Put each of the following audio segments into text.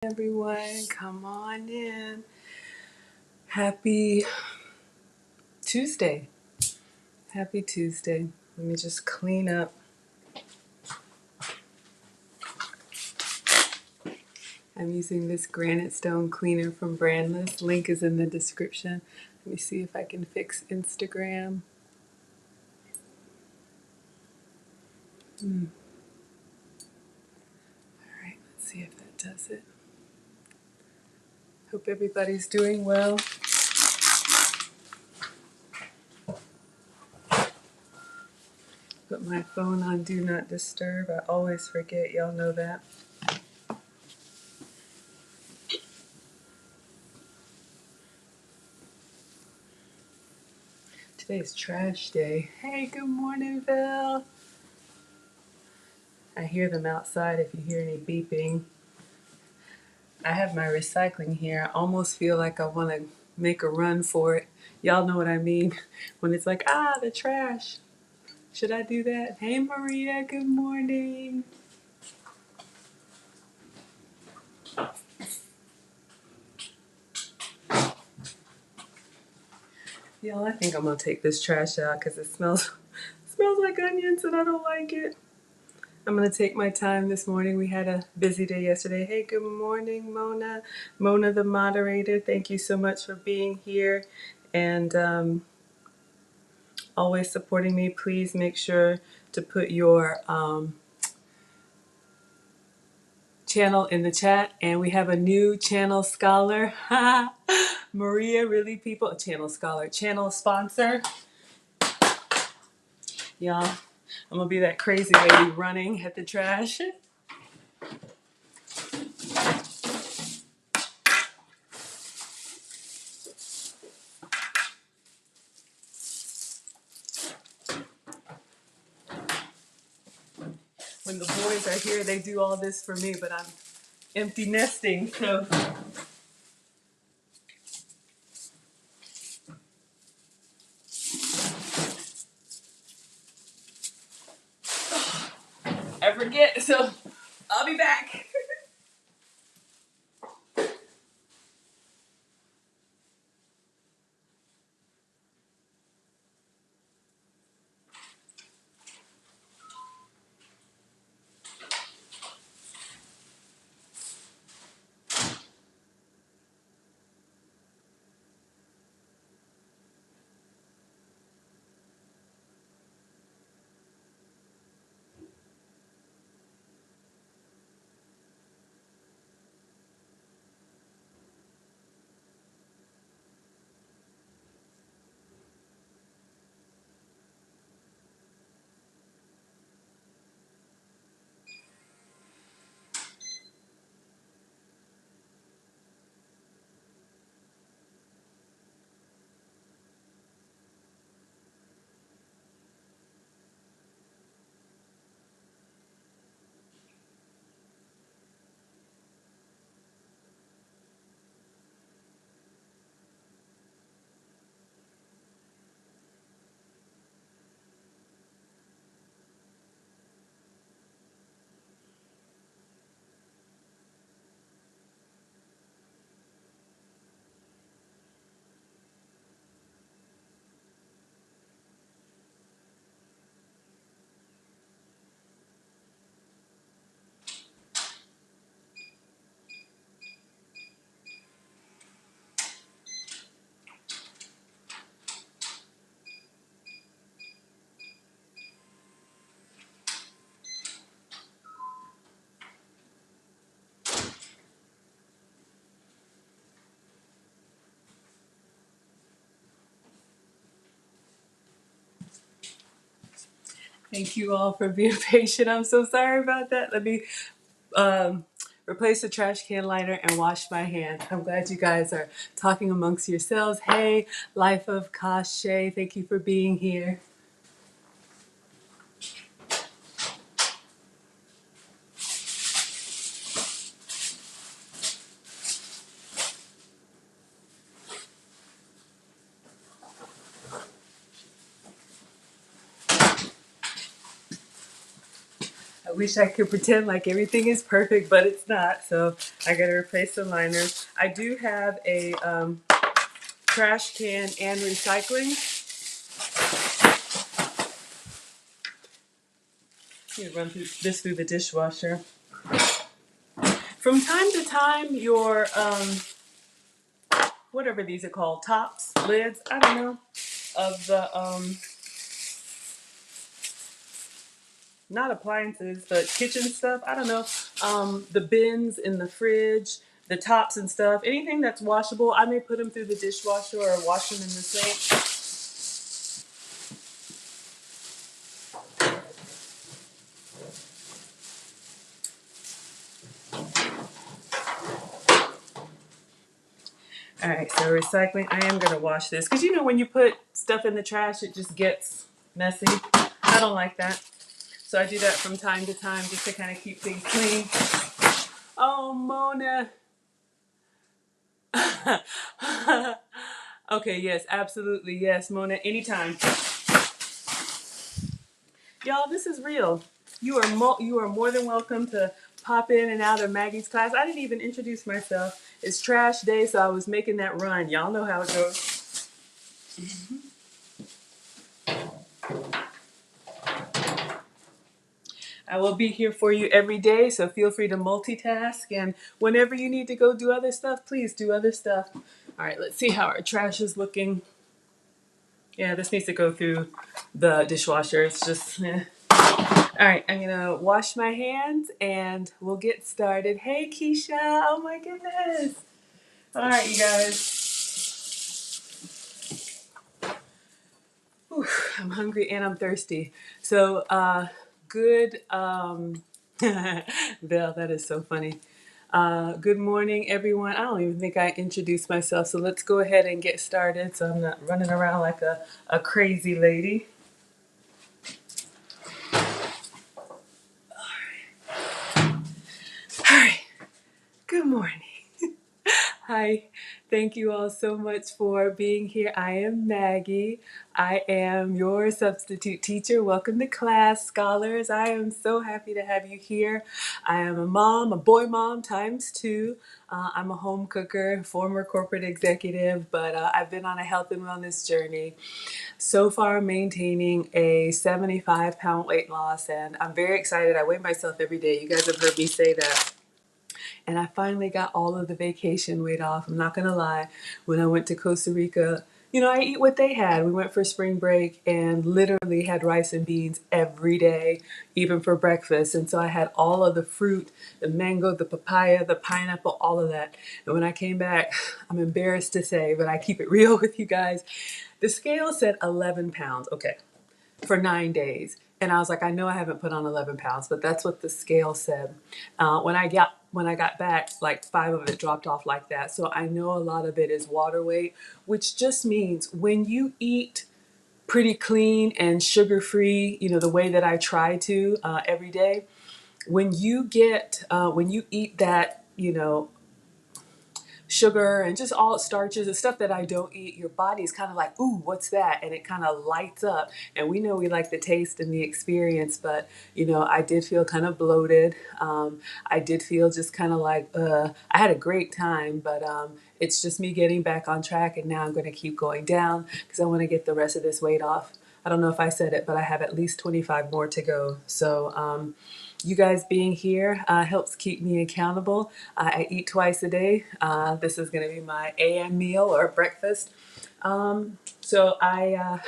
Everyone, come on in. Happy Tuesday. Happy Tuesday. Let me just clean up. I'm using this granite stone cleaner from Brandless. Link is in the description. Let me see if I can fix Instagram. All right, let's see if that does it. Hope everybody's doing well. Put my phone on Do Not Disturb. I always forget. Y'all know that. Today's trash day. Hey, good morning, Val. I hear them outside if you hear any beeping. I have my recycling here. I almost feel like I want to make a run for it. Y'all know what I mean? When it's like, the trash. Should I do that? Hey, Maria, good morning. Y'all, I think I'm going to take this trash out because it smells like onions and I don't like it. I'm going to take my time this morning. We had a busy day yesterday. Hey, good morning, Mona. Mona, the moderator, thank you so much for being here and always supporting me. Please make sure to put your channel in the chat. And we have a new channel scholar. Maria, really, people? Channel scholar, channel sponsor. Y'all, I'm going to be that crazy lady running at the trash. When the boys are here, they do all this for me, but I'm empty nesting, so. I forget, so I'll be back. Thank you all for being patient. I'm so sorry about that. Let me replace the trash can lighter and wash my hands. I'm glad you guys are talking amongst yourselves. Hey, Life of Kashay, thank you for being here. I wish I could pretend like everything is perfect, but it's not. So I got to replace the liners. I do have a trash can and recycling. You run this through the dishwasher. From time to time, your whatever these are called, tops, lids, I don't know, of the not appliances, but kitchen stuff. I don't know. The bins in the fridge, the tops and stuff. Anything that's washable, I may put them through the dishwasher or wash them in the sink. All right, so recycling. I am gonna wash this because you know when you put stuff in the trash, it just gets messy. I don't like that, so I do that from time to time just to kind of keep things clean. Oh, Mona. Okay, yes, absolutely, yes, Mona. Anytime, y'all. This is real. You are more than welcome to pop in and out of Maggie's class. I didn't even introduce myself. It's trash day, so I was making that run. Y'all know how it goes. I will be here for you every day, so feel free to multitask. And whenever you need to go do other stuff, please do other stuff. All right, let's see how our trash is looking. Yeah, this needs to go through the dishwasher. It's just, All right, I'm gonna wash my hands and we'll get started. Hey, Keisha. Oh my goodness. All right, you guys. Whew, I'm hungry and I'm thirsty. So, good, Belle, that is so funny. Good morning, everyone. I don't even think I introduced myself, so let's go ahead and get started so I'm not running around like a crazy lady. All right, good morning. Hi, thank you all so much for being here. I am Maggie. I am your substitute teacher. Welcome to class, scholars. I am so happy to have you here. I am a mom, a boy mom times two. I'm a home cooker, former corporate executive, but I've been on a health and wellness journey. So far, maintaining a 75-pound weight loss, and I'm very excited. I weigh myself every day. You guys have heard me say that. And I finally got all of the vacation weight off. I'm not gonna lie. When I went to Costa Rica, you know, I eat what they had. We went for spring break and literally had rice and beans every day, even for breakfast. And so I had all of the fruit, the mango, the papaya, the pineapple, all of that. And when I came back, I'm embarrassed to say, but I keep it real with you guys. The scale said 11 pounds. Okay, for 9 days. And I was like, I know I haven't put on 11 pounds, but that's what the scale said. When I got back, like 5 of it dropped off like that. So I know a lot of it is water weight, which just means when you eat pretty clean and sugar free, you know, the way that I try to every day, when you eat that, you know, sugar and just all starches and stuff that I don't eat, your body's kind of like, ooh, what's that? And it kind of lights up. And we know we like the taste and the experience, but you know, I did feel kind of bloated. I did feel just kind of like, I had a great time, but it's just me getting back on track. And now I'm going to keep going down because I want to get the rest of this weight off. I don't know if I said it, but I have at least 25 more to go. So, you guys being here helps keep me accountable. I eat twice a day. This is going to be my AM meal or breakfast. So I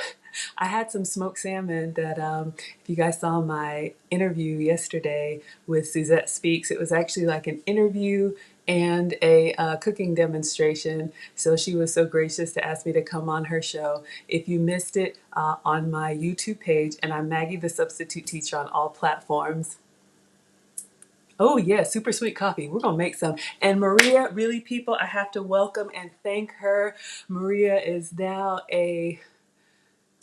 had some smoked salmon that if you guys saw my interview yesterday with Suzette Speaks, it was actually like an interview and a cooking demonstration. So she was so gracious to ask me to come on her show. If you missed it, on my YouTube page, and I'm Maggie the Substitute Teacher on all platforms. Oh yeah, super sweet coffee. We're gonna make some. And Maria, really people, I have to welcome and thank her. Maria is now a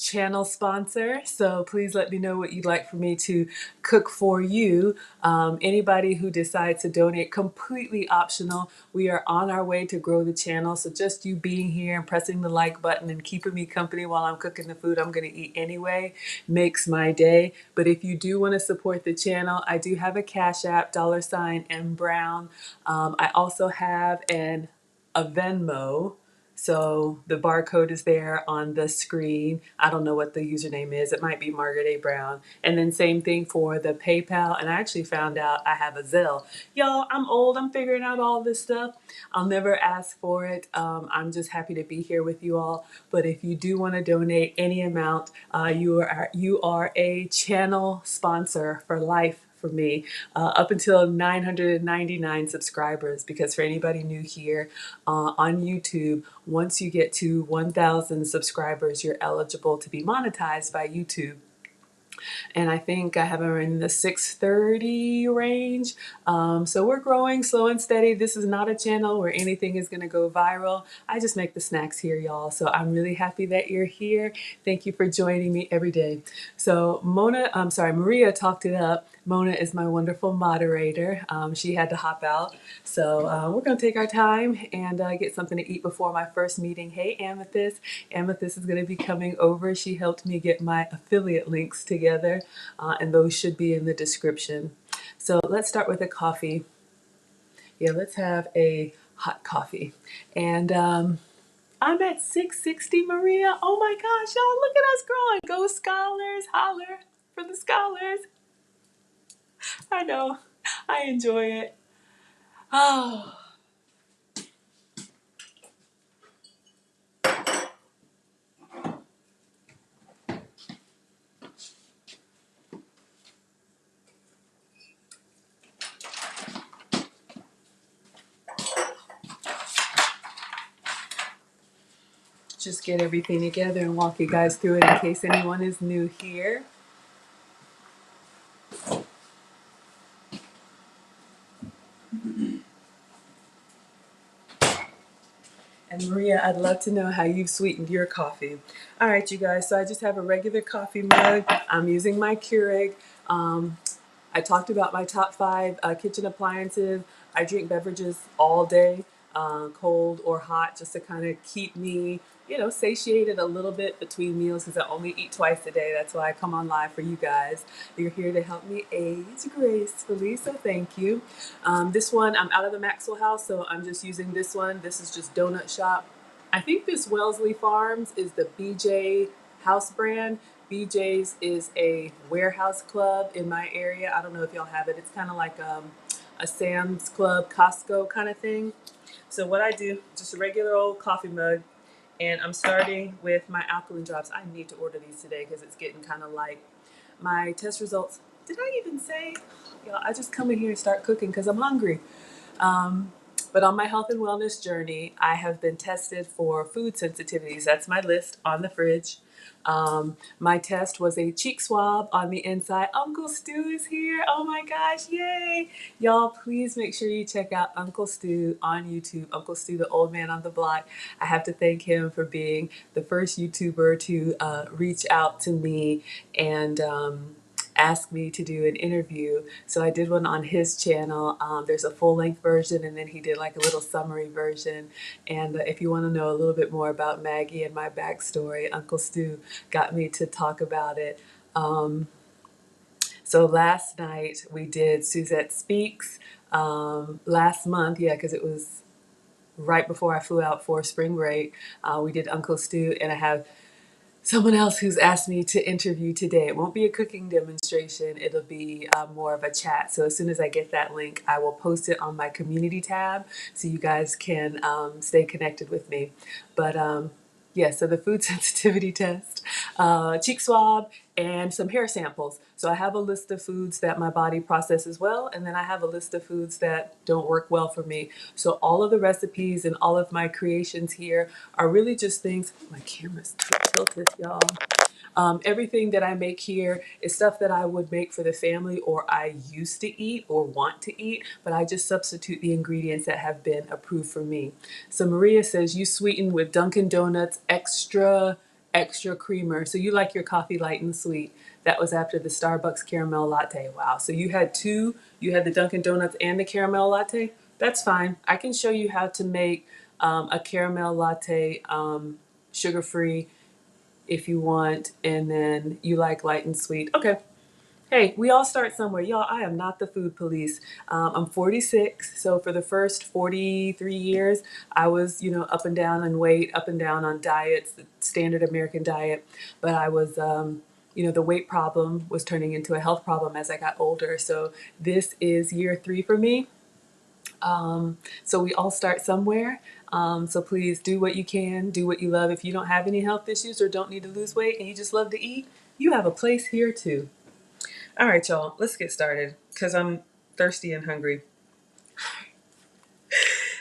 channel sponsor, so please let me know what you'd like for me to cook for you. Anybody who decides to donate, completely optional. We are on our way to grow the channel, so just you being here and pressing the like button and keeping me company while I'm cooking the food I'm going to eat anyway makes my day. But if you do want to support the channel, I do have a Cash App, $M Brown. I also have a Venmo. So the barcode is there on the screen. I don't know what the username is. It might be Margaret A. Brown. And then same thing for the PayPal. And I actually found out I have a Zelle. Y'all, I'm old. I'm figuring out all this stuff. I'll never ask for it. I'm just happy to be here with you all. But if you do want to donate any amount, you are a channel sponsor for life for me, up until 999 subscribers, because for anybody new here on YouTube, once you get to 1,000 subscribers, you're eligible to be monetized by YouTube. And I think I have her in the 630 range. So we're growing slow and steady. This is not a channel where anything is going to go viral. I just make the snacks here, y'all. So I'm really happy that you're here. Thank you for joining me every day. So Maria talked it up. Mona is my wonderful moderator. She had to hop out. So we're going to take our time and get something to eat before my first meeting. Hey, Amethyst. Amethyst is going to be coming over. She helped me get my affiliate links together, and those should be in the description. So let's start with a coffee. Yeah, let's have a hot coffee. And I'm at 660, Maria. Oh my gosh, y'all, look at us growing. Go Scholars, holler for the scholars. I know, I enjoy it. Oh. Just get everything together and walk you guys through it in case anyone is new here. And Maria, I'd love to know how you've sweetened your coffee. All right, you guys, so I just have a regular coffee mug. I'm using my Keurig. I talked about my top 5 kitchen appliances. I drink beverages all day, cold or hot, just to kind of keep me, satiated a little bit between meals, because I only eat twice a day. That's why I come on live for you guys. You're here to help me age gracefully, so thank you. This one, I'm out of the Maxwell house, so I'm just using this one. This is just Donut Shop. I think this Wellesley Farms is the BJ house brand. BJ's is a warehouse club in my area. I don't know if y'all have it. It's kind of like a Sam's Club, Costco kind of thing. So what I do, just a regular old coffee mug, and I'm starting with my alkaline drops. I need to order these today because it's getting kind of light. My test results, did I even say? Y'all, I just come in here and start cooking because I'm hungry. But on my health and wellness journey, I have been tested for food sensitivities. That's my list on the fridge. My test was a cheek swab on the inside. Uncle Stu is here. Oh my gosh, yay. Y'all, please make sure you check out Uncle Stu on YouTube. Uncle Stu, the old man on the block. I have to thank him for being the first YouTuber to reach out to me and asked me to do an interview. So I did one on his channel. There's a full-length version, and then he did like a little summary version. And if you want to know a little bit more about Maggie and my backstory, Uncle Stu got me to talk about it. So last night we did Suzette Speaks. Last month, yeah, because it was right before I flew out for spring break, we did Uncle Stu, and I have someone else who's asked me to interview today. It won't be a cooking demonstration. It'll be more of a chat. So as soon as I get that link, I will post it on my community tab so you guys can stay connected with me. But yeah, so the food sensitivity test, cheek swab, and some hair samples. So I have a list of foods that my body processes well, and then I have a list of foods that don't work well for me. So all of the recipes and all of my creations here are really just things. My camera's tilted, y'all. Everything that I make here is stuff that I would make for the family, or I used to eat or want to eat, but I just substitute the ingredients that have been approved for me. So Maria says, you sweeten with Dunkin' Donuts extra extra creamer. So you like your coffee light and sweet. That was after the Starbucks caramel latte. Wow. So you had two, you had the Dunkin' Donuts and the caramel latte. That's fine. I can show you how to make a caramel latte sugar-free if you want, and then you like light and sweet. Okay. Hey, we all start somewhere. Y'all, I am not the food police. I'm 46, so for the first 43 years, I was, up and down on weight, up and down on diets, the standard American diet. But I was, the weight problem was turning into a health problem as I got older. So this is year 3 for me. So we all start somewhere. So please do what you can, do what you love. If you don't have any health issues or don't need to lose weight and you just love to eat, you have a place here too. All right, y'all, let's get started because I'm thirsty and hungry.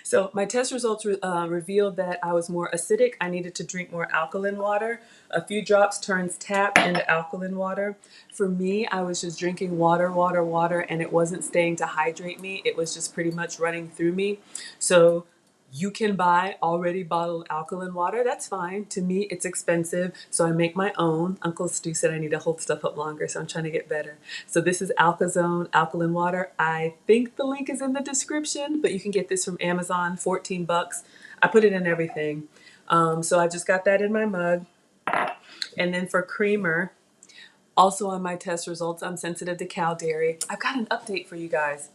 So my test results revealed that I was more acidic. I needed to drink more alkaline water. A few drops turns tap into alkaline water. For me, I was just drinking water, water, water, and it wasn't staying to hydrate me. It was just pretty much running through me. So you can buy already bottled alkaline water. That's fine. To me, it's expensive, so I make my own. Uncle Stu said I need to hold stuff up longer, so I'm trying to get better. So this is AlkaZone alkaline water. I think the link is in the description, but you can get this from Amazon, 14 bucks. I put it in everything. So I just got that in my mug. And then for creamer, also on my test results, I'm sensitive to cow dairy. I've got an update for you guys.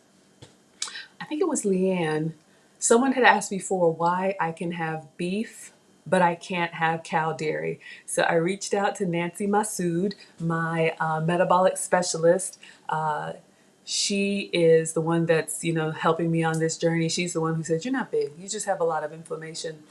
I think it was Leanne. Someone had asked before why I can have beef, but I can't have cow dairy. So I reached out to Nancy Massoud, my metabolic specialist. She is the one that's, helping me on this journey. She's the one who said, you're not big, you just have a lot of inflammation.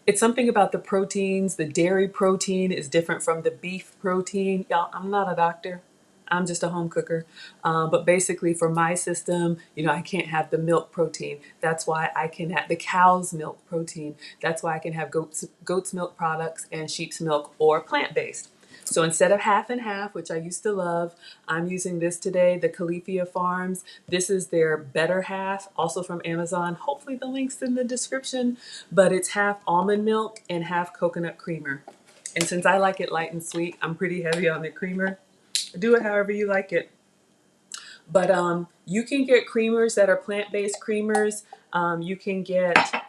It's something about the proteins. The dairy protein is different from the beef protein. Y'all, I'm not a doctor. I'm just a home cooker. But basically for my system, I can't have the milk protein. That's why I can have the cow's milk protein. That's why I can have goat's milk products and sheep's milk or plant-based. So instead of half and half, which I used to love, I'm using this today, the Cauliflower Farms. This is their better half, also from Amazon. Hopefully the link's in the description, but it's half almond milk and half coconut creamer. And since I like it light and sweet, I'm pretty heavy on the creamer. Do it however you like it. But you can get creamers that are plant-based creamers. You can get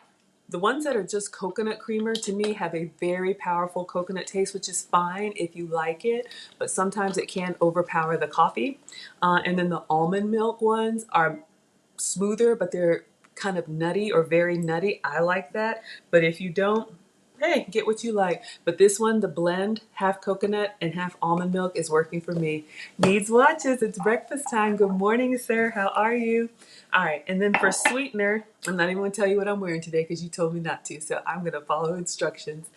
the ones that are just coconut creamer. To me, have a very powerful coconut taste, which is fine if you like it, but sometimes it can overpower the coffee. And then the almond milk ones are smoother, but they're kind of nutty or very nutty. I like that. But if you don't, hey, get what you like. But this one, the blend, half coconut and half almond milk, is working for me. Needs watches. It's breakfast time. Good morning, sir. How are you? All right. And then for sweetener, I'm not even going to tell you what I'm wearing today because you told me not to. So I'm going to follow instructions.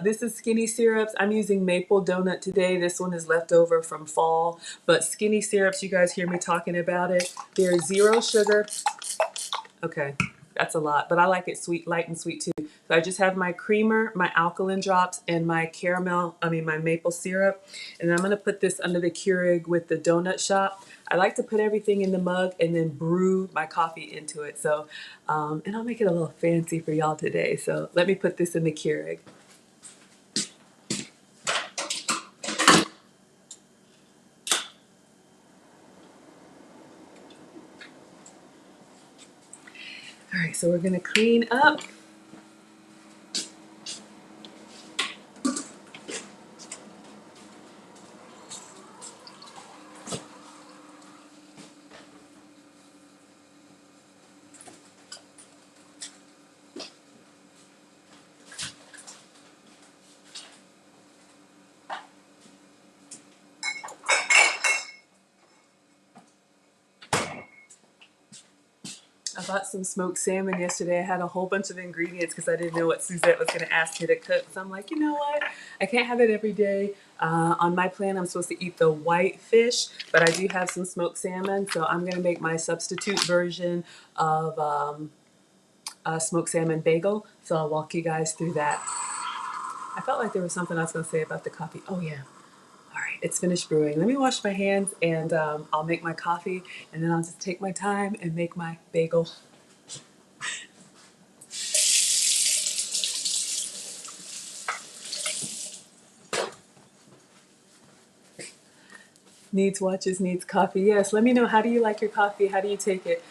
This is Skinny Syrups. I'm using maple donut today. This one is left over from fall. But Skinny Syrups, you guys hear me talking about it. They're 0 sugar. Okay, that's a lot, but I like it sweet, light and sweet too. So I just have my creamer, my alkaline drops, and my my maple syrup. And then I'm gonna put this under the Keurig with the donut shop. I like to put everything in the mug and then brew my coffee into it. So, and I'll make it a little fancy for y'all today. So let me put this in the Keurig. All right, so we're gonna clean up. I bought some smoked salmon yesterday. I had a whole bunch of ingredients because I didn't know what Suzette was going to ask me to cook. So I'm like, you know what? I can't have it every day. On my plan, I'm supposed to eat the white fish, but I do have some smoked salmon. So I'm going to make my substitute version of smoked salmon bagel. So I'll walk you guys through that. I felt like there was something I was going to say about the coffee. Oh, yeah. All right, it's finished brewing. Let me wash my hands and I'll make my coffee, and then I'll just take my time and make my bagel. Needs watches, needs coffee. Yes, let me know. How do you like your coffee? How do you take it?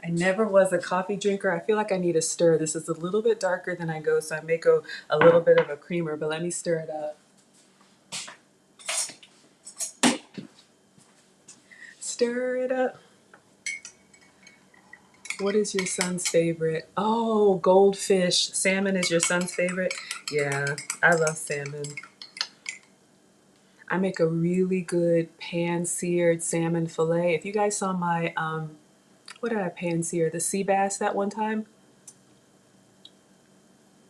I never was a coffee drinker. I feel like I need a stir. This is a little bit darker than I go, so I may go a little bit of a creamer, but let me stir it up. Stir it up. What is your son's favorite? Oh, goldfish. Salmon is your son's favorite? Yeah, I love salmon. I make a really good pan-seared salmon fillet. If you guys saw my, what did I pan-sear? The sea bass that one time?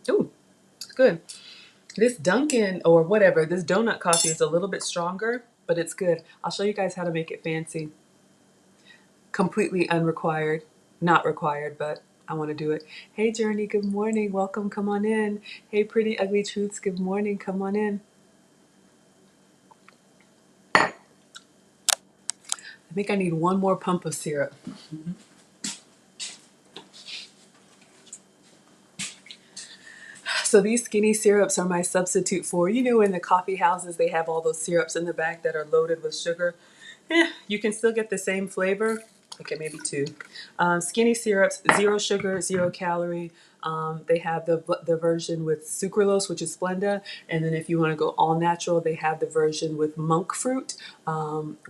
Ooh, it's good. This Dunkin' or whatever, this donut coffee is a little bit stronger, but it's good. I'll show you guys how to make it fancy. Completely unrequired. Not required, but I want to do it. Hey, Journey, good morning. Welcome. Come on in. Hey, Pretty Ugly Truths, good morning. Come on in. I think I need one more pump of syrup. So these skinny syrups are my substitute for, you know, in the coffee houses, they have all those syrups in the back that are loaded with sugar. You can still get the same flavor. Okay, maybe two. Skinny syrups, 0 sugar, 0 calorie. They have the version with sucralose, which is Splenda. And then if you want to go all natural, they have the version with monk fruit,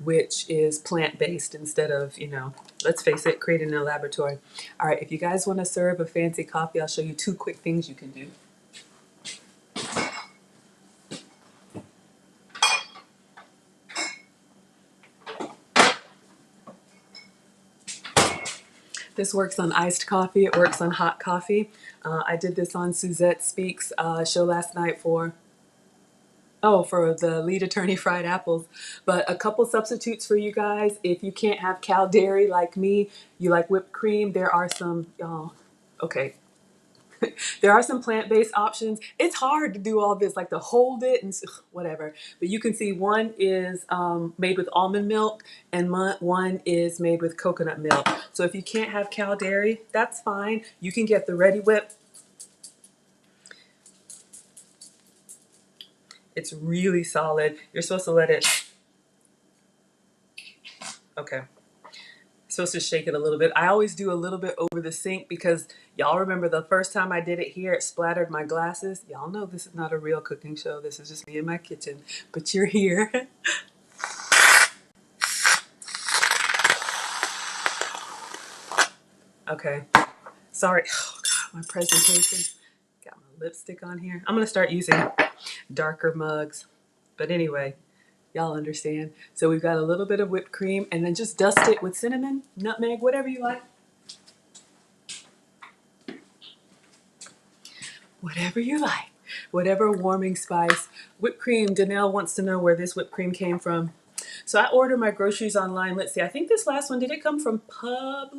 which is plant-based instead of, you know, let's face it, created in a laboratory. All right, if you guys want to serve a fancy coffee, I'll show you 2 quick things you can do. This works on iced coffee. It works on hot coffee. I did this on Suzette Speaks show last night for the lead attorney fried apples. But a couple substitutes for you guys. If you can't have cow dairy like me, you like whipped cream, there are some, okay. There are some plant-based options. It's hard to do all this, like to hold it and whatever. But you can see one is made with almond milk and one is made with coconut milk. So if you can't have cow dairy, that's fine. You can get the Ready Whip. It's really solid. You're supposed to let it, okay. Supposed to shake it a little bit. I always do a little bit over the sink because y'all remember the first time I did it here, it splattered my glasses. Y'all know this is not a real cooking show. This is just me in my kitchen, but you're here. Okay. Sorry. Oh, God, my presentation. Got my lipstick on here. I'm going to start using darker mugs. But anyway, y'all understand. So we've got a little bit of whipped cream and then just dust it with cinnamon, nutmeg, whatever you like. Whatever you like. Whatever warming spice. Whipped cream. Danelle wants to know where this whipped cream came from. So I order my groceries online. Let's see. I think this last one, did it come from Publix?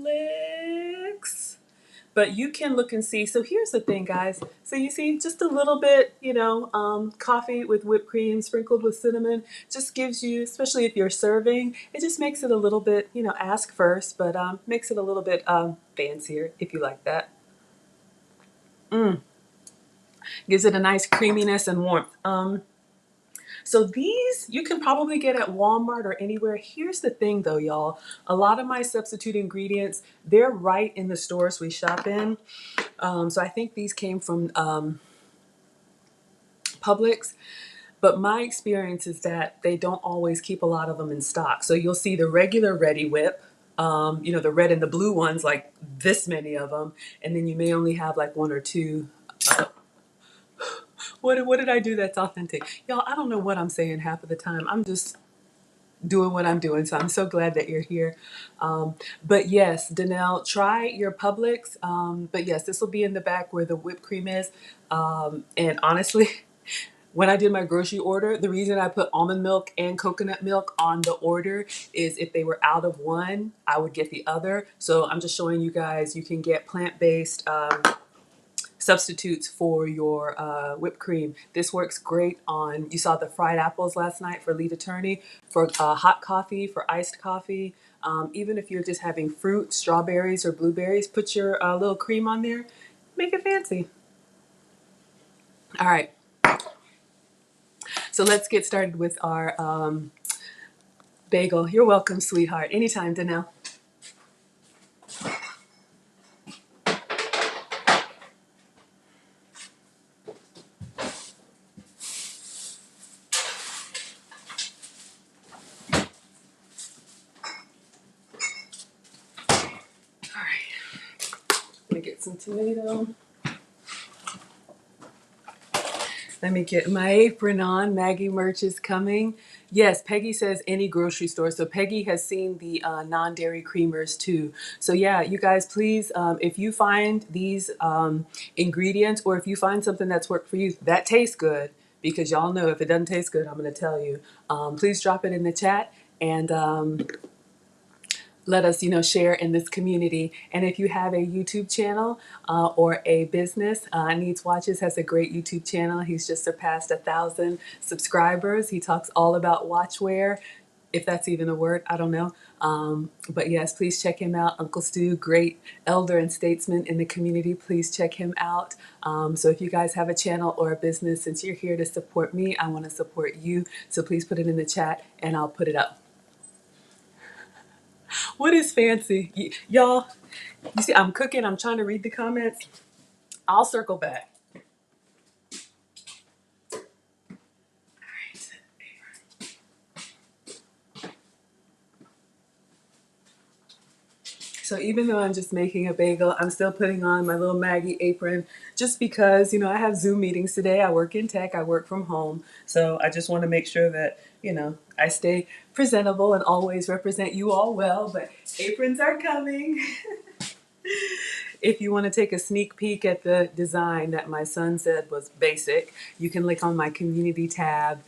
But you can look and see. So here's the thing, guys. So you see just a little bit, you know, coffee with whipped cream sprinkled with cinnamon just gives you, especially if you're serving, it just makes it a little bit, you know, ask first, but makes it a little bit fancier if you like that. Gives it a nice creaminess and warmth. So these you can probably get at Walmart or anywhere. Here's the thing though, y'all. A lot of my substitute ingredients, they're right in the stores we shop in. So I think these came from Publix. But my experience is that they don't always keep a lot of them in stock. So you'll see the regular Ready Whip, you know, the red and the blue ones, like this many of them. And then you may only have like 1 or 2. What did I do that's authentic? Y'all, I don't know what I'm saying half of the time. I'm just doing what I'm doing. So I'm so glad that you're here. But yes, Danelle, try your Publix. But yes, this will be in the back where the whipped cream is. And honestly, when I did my grocery order, the reason I put almond milk and coconut milk on the order is if they were out of one, I would get the other. So I'm just showing you guys, you can get plant-based substitutes for your whipped cream. This works great on, you saw the fried apples last night for Lead Attorney, for hot coffee, for iced coffee. Even if you're just having fruit, strawberries or blueberries, put your little cream on there. Make it fancy. All right. So let's get started with our bagel. You're welcome, sweetheart. Anytime, Danelle. All right. Let me get some tomato. Let me get my apron on. Maggie merch is coming. Yes, Peggy says any grocery store. So Peggy has seen the non-dairy creamers too. So yeah, you guys, please, if you find these ingredients, or if you find something that's worked for you, that tastes good, because y'all know if it doesn't taste good, I'm going to tell you. Please drop it in the chat, and let us, share in this community. And if you have a YouTube channel or a business, Needs Watches has a great YouTube channel. He's just surpassed 1,000 subscribers. He talks all about watchwear, if that's even a word, I don't know. But yes, please check him out. Uncle Stu, great elder and statesman in the community. Please check him out. So if you guys have a channel or a business, since you're here to support me, I want to support you. So please put it in the chat and I'll put it up. What is fancy? Y'all, you see, I'm cooking. I'm trying to read the comments. I'll circle back. All right. So even though I'm just making a bagel, I'm still putting on my little Maggie apron, just because, I have Zoom meetings today. I work in tech. I work from home. So I just want to make sure that, I stay presentable and always represent you all well. But aprons are coming. If you want to take a sneak peek at the design that my son said was basic, you can click on my community tab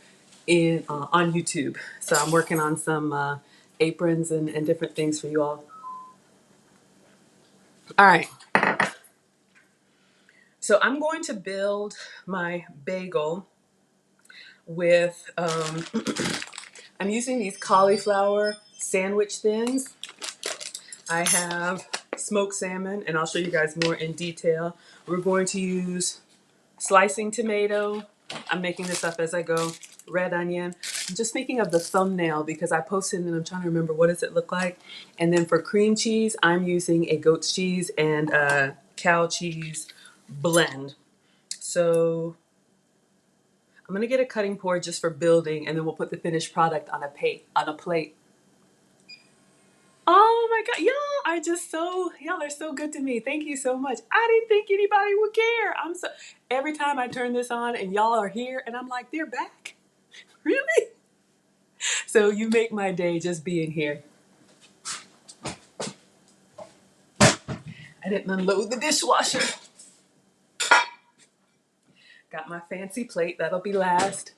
on YouTube. So I'm working on some aprons and different things for you all. All right. So I'm going to build my bagel with, I'm using these cauliflower sandwich thins. I have smoked salmon, and I'll show you guys more in detail. We're going to use slicing tomato. I'm making this up as I go. Red onion. I'm just thinking of the thumbnail because I posted and I'm trying to remember what does it look like. And then for cream cheese, I'm using a goat's cheese and a cow cheese blend. So I'm gonna get a cutting board just for building, and then we'll put the finished product on a plate. Oh my God, y'all are so good to me. Thank you so much. I didn't think anybody would care. Every time I turn this on and y'all are here and I'm like, they're back? Really? So you make my day just being here. I didn't unload the dishwasher. Got my fancy plate, that'll be last.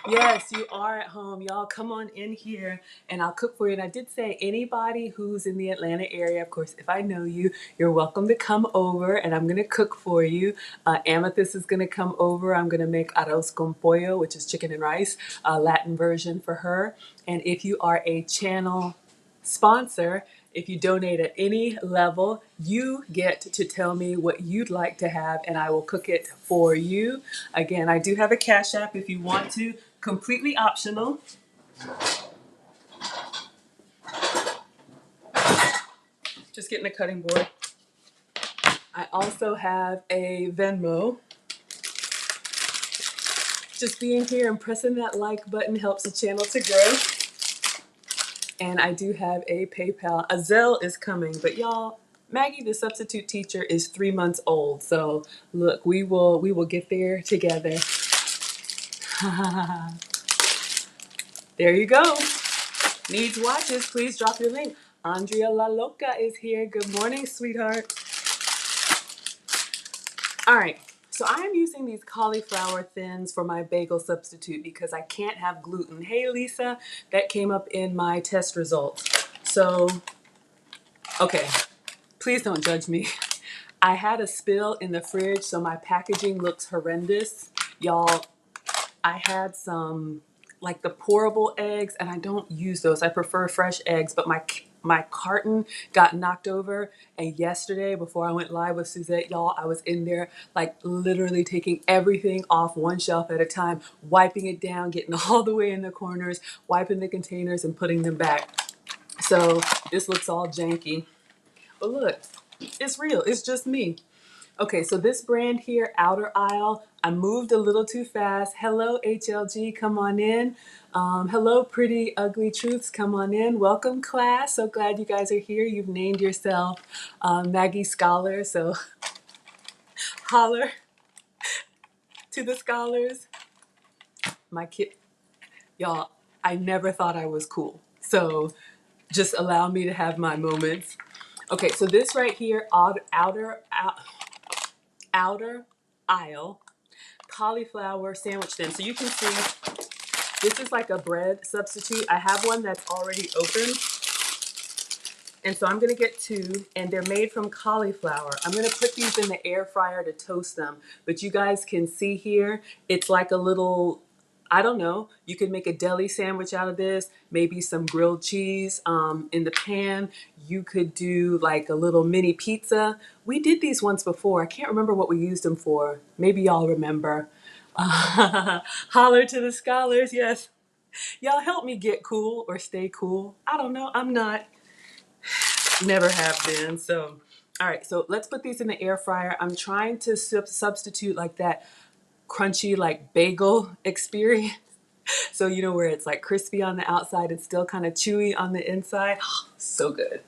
Yes, you are at home. Y'all come on in here and I'll cook for you. And I did say anybody who's in the Atlanta area, of course, if I know you, you're welcome to come over and I'm going to cook for you. Amethyst is going to come over. I'm going to make arroz con pollo, which is chicken and rice, Latin version for her. And if you are a channel sponsor, if you donate at any level, you get to tell me what you'd like to have and I will cook it for you. Again, I do have a Cash App if you want to. Completely optional. Just getting a cutting board. I also have a Venmo. Just being here and pressing that like button helps the channel to grow. And I do have a PayPal. A Zelle is coming, but y'all, Maggie, the substitute teacher, is 3 months old. So look, we will get there together. There you go. Needs watches, please drop your link. Andrea La Loca is here. Good morning, sweetheart. All right, so I'm using these cauliflower thins for my bagel substitute because I can't have gluten. Hey, Lisa, that came up in my test results. So, okay, please don't judge me. I had a spill in the fridge, so my packaging looks horrendous. Y'all, I had some like the pourable eggs, and I don't use those. I prefer fresh eggs, but my carton got knocked over. And yesterday, before I went live with Suzette, y'all, I was in there like literally taking everything off one shelf at a time, wiping it down, getting all the way in the corners, wiping the containers and putting them back. So this looks all janky. But look, it's real. It's just me. Okay, so this brand here, Outer Isle, I moved a little too fast. Hello, HLG, come on in. Hello, Pretty Ugly Truths, come on in. Welcome, class. So glad you guys are here. You've named yourself Maggie Scholar, so holler to the scholars. My kid, y'all, I never thought I was cool. So just allow me to have my moments. Okay, so this right here, outer Aisle cauliflower sandwich thin. So you can see this is like a bread substitute. I have one that's already open. And so I'm gonna get two, and they're made from cauliflower. I'm gonna put these in the air fryer to toast them. But you guys can see here, it's like a little, I don't know, you could make a deli sandwich out of this, maybe some grilled cheese in the pan. You could do like a little mini pizza. We did these once before. I can't remember what we used them for. Maybe y'all remember. Holler to the scholars, yes. Y'all help me get cool or stay cool. I don't know, I'm not. Never have been. So, all right, so let's put these in the air fryer. I'm trying to substitute like that crunchy, like bagel experience. So, you know, where it's like crispy on the outside and still kind of chewy on the inside. So good.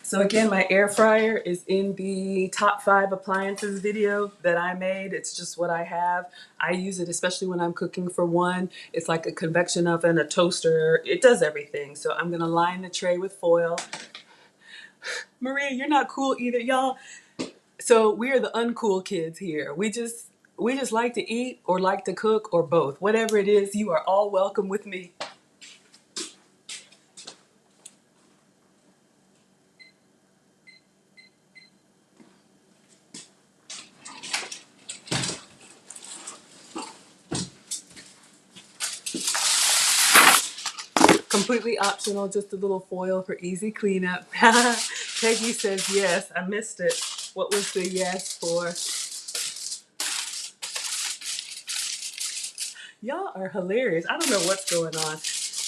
So again, my air fryer is in the top 5 appliances video that I made. It's just what I have. I use it especially when I'm cooking for one. It's like a convection oven, a toaster. It does everything. So I'm gonna line the tray with foil. Maria, you're not cool either, y'all. So we are the uncool kids here. We just like to eat or like to cook or both. Whatever it is, you are all welcome with me. Completely optional, just a little foil for easy cleanup. Peggy says yes. I missed it. What was the yes for? Y'all are hilarious. I don't know what's going on,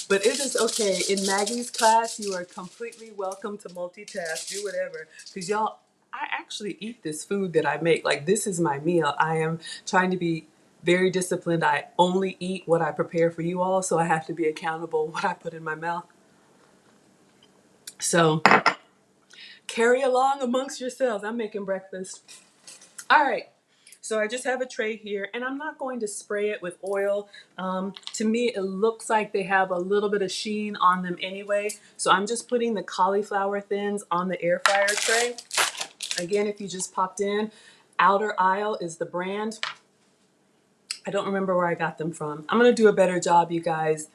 but it is okay. In Maggie's class, you are completely welcome to multitask, do whatever. Because y'all, I actually eat this food that I make. Like, this is my meal. I am trying to be very disciplined. I only eat what I prepare for you all, so I have to be accountable what I put in my mouth. So carry along amongst yourselves. I'm making breakfast. All right. So I just have a tray here, and I'm not going to spray it with oil. To me, it looks like they have a little bit of sheen on them anyway. So I'm just putting the cauliflower thins on the air fryer tray. Again, if you just popped in, Outer Isle is the brand. I don't remember where I got them from. I'm going to do a better job, you guys,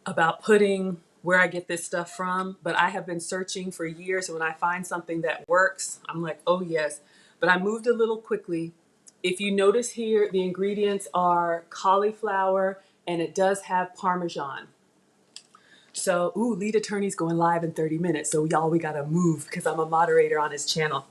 about putting where I get this stuff from, but I have been searching for years, and when I find something that works, I'm like, oh yes. But I moved a little quickly. If you notice here, the ingredients are cauliflower, and it does have Parmesan. So, ooh, lead attorney's going live in 30 minutes, so y'all, we gotta move because I'm a moderator on his channel.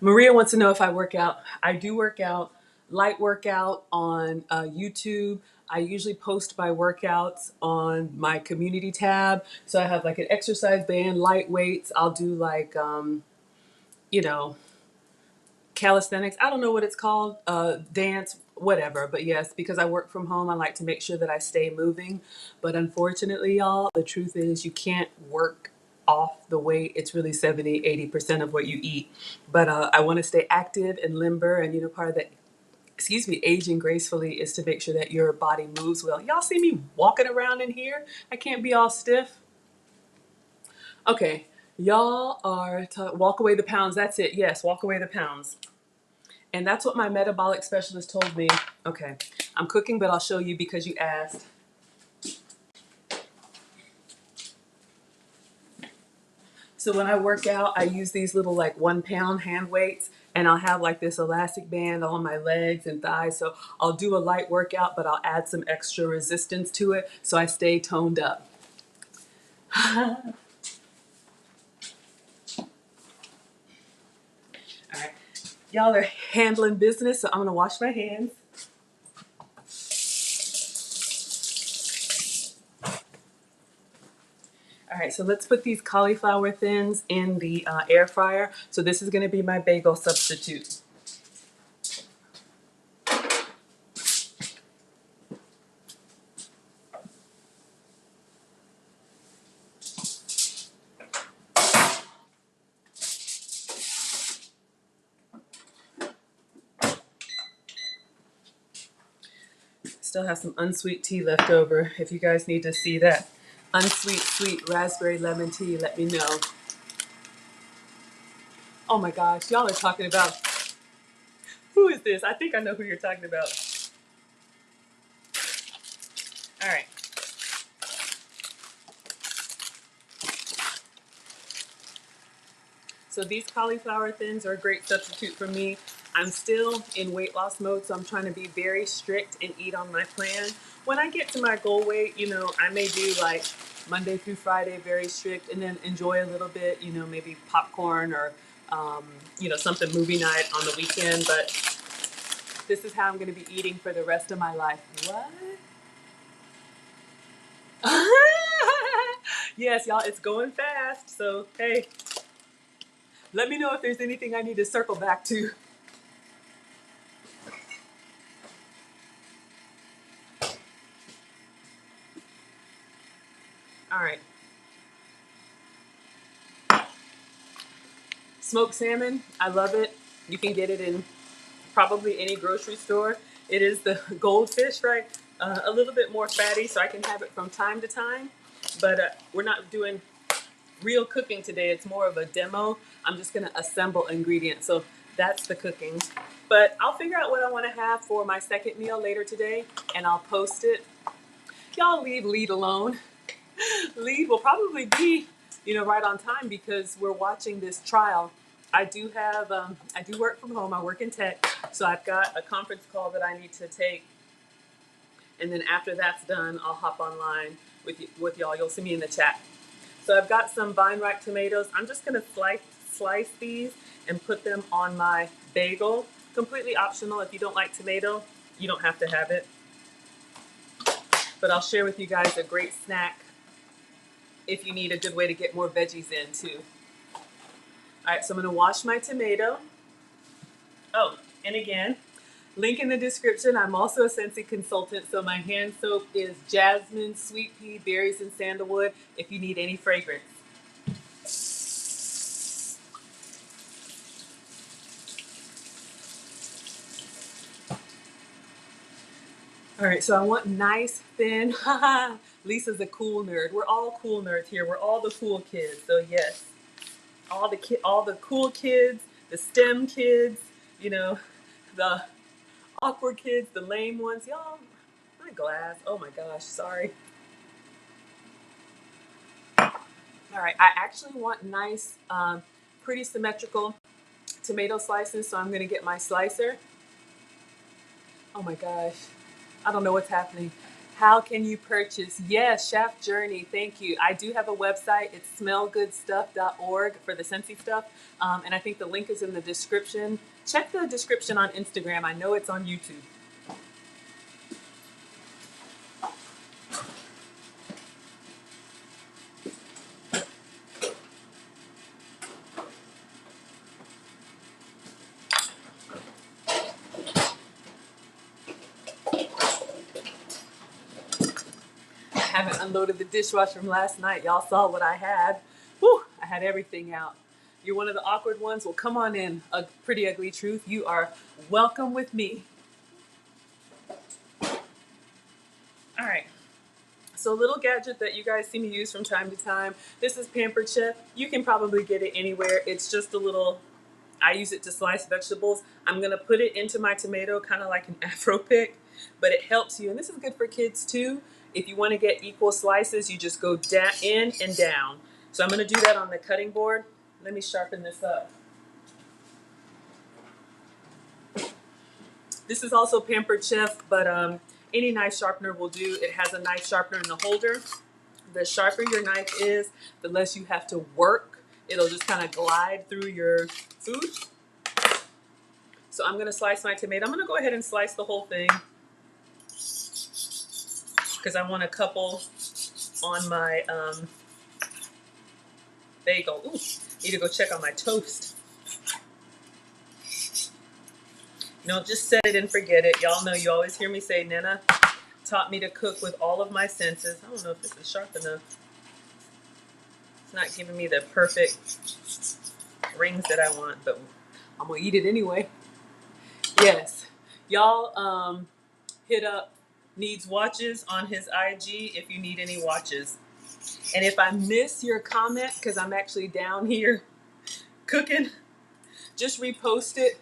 Maria wants to know if I work out. I do work out, light workout on YouTube. I usually post my workouts on my community tab. So I have like an exercise band, light weights. I'll do like, you know, calisthenics. I don't know what it's called, dance, whatever. But yes, because I work from home, I like to make sure that I stay moving. But unfortunately, y'all, the truth is you can't work off the weight. It's really 70-80% of what you eat. But I want to stay active and limber, and you know, part of that, excuse me, aging gracefully is to make sure that your body moves well. Y'all see me walking around in here? I can't be all stiff. Okay, y'all are walk away the pounds. That's it. Yes, walk away the pounds. And that's what my metabolic specialist told me. Okay, I'm cooking, but I'll show you because you asked. So when I work out, I use these little like 1 pound hand weights, and I'll have like this elastic band on my legs and thighs. So I'll do a light workout, but I'll add some extra resistance to it so I stay toned up. All right. Y'all are handling business, so I'm gonna wash my hands. All right, so let's put these cauliflower thins in the air fryer. So this is gonna be my bagel substitute. Still have some unsweet tea left over. If you guys need to see that unsweet, sweet raspberry lemon tea, let me know. Oh my gosh, y'all are talking about, who is this? I think I know who you're talking about. All right. So these cauliflower thins are a great substitute for me. I'm still in weight loss mode, so I'm trying to be very strict and eat on my plan. When I get to my goal weight, you know, I may do like Monday through Friday, very strict, and then enjoy a little bit, you know, maybe popcorn or, you know, something movie night on the weekend. But this is how I'm going to be eating for the rest of my life. What? Yes, y'all, it's going fast. So, hey, let me know if there's anything I need to circle back to. All right. Smoked salmon, I love it. You can get it in probably any grocery store. It is the goldfish, right? A little bit more fatty, so I can have it from time to time. But we're not doing real cooking today. It's more of a demo. I'm just going to assemble ingredients. So that's the cooking. But I'll figure out what I want to have for my second meal later today, and I'll post it. Y'all leave Lead alone. Lead will probably be, you know, right on time because we're watching this trial. I do have, I do work from home. I work in tech, so I've got a conference call that I need to take, and then after that's done, I'll hop online with y'all. You'll see me in the chat. So I've got some vine-ripe tomatoes. I'm just gonna slice these and put them on my bagel. Completely optional. If you don't like tomato, you don't have to have it. But I'll share with you guys a great snack if you need a good way to get more veggies in too. All right, so I'm gonna wash my tomato. Oh, and again, link in the description. I'm also a Scentsy consultant, so my hand soap is jasmine, sweet pea, berries, and sandalwood if you need any fragrance. All right, so I want nice, thin. Lisa's a cool nerd. We're all cool nerds here. We're all the cool kids. So yes, all the cool kids, the STEM kids, you know, the awkward kids, the lame ones. Y'all, my glass. Oh my gosh, sorry. All right, I actually want nice, pretty symmetrical tomato slices, so I'm gonna get my slicer. Oh my gosh, I don't know what's happening. How can you purchase? Yes, Chef Journey, thank you. I do have a website. It's smellgoodstuff.org for the Scentsy stuff. And I think the link is in the description. Check the description on Instagram. I know it's on YouTube. I haven't unloaded the dishwasher from last night. Y'all saw what I had. Whew, I had everything out. You're one of the awkward ones? Well, come on in, a pretty ugly truth. You are welcome with me. All right. So a little gadget that you guys see me use from time to time. This is Pampered Chef. You can probably get it anywhere. It's just a little, I use it to slice vegetables. I'm gonna put it into my tomato, kind of like an Afro pick, but it helps you. And this is good for kids too. If you wanna get equal slices, you just go in and down. So I'm going to do that on the cutting board. Let me sharpen this up. This is also Pampered Chef, but any knife sharpener will do. It has a knife sharpener in the holder. The sharper your knife is, the less you have to work. It'll just kind of glide through your food. So I'm going to slice my tomato. I'm going to go ahead and slice the whole thing because I want a couple on my bagel. Ooh, need to go check on my toast. No, just set it and forget it. Y'all know you always hear me say, Nana taught me to cook with all of my senses. I don't know if this is sharp enough. It's not giving me the perfect rings that I want, but I'm gonna eat it anyway. Yes, y'all hit up Needs Watches on his IG if you need any watches. And if I miss your comment, because I'm actually down here cooking, just repost it.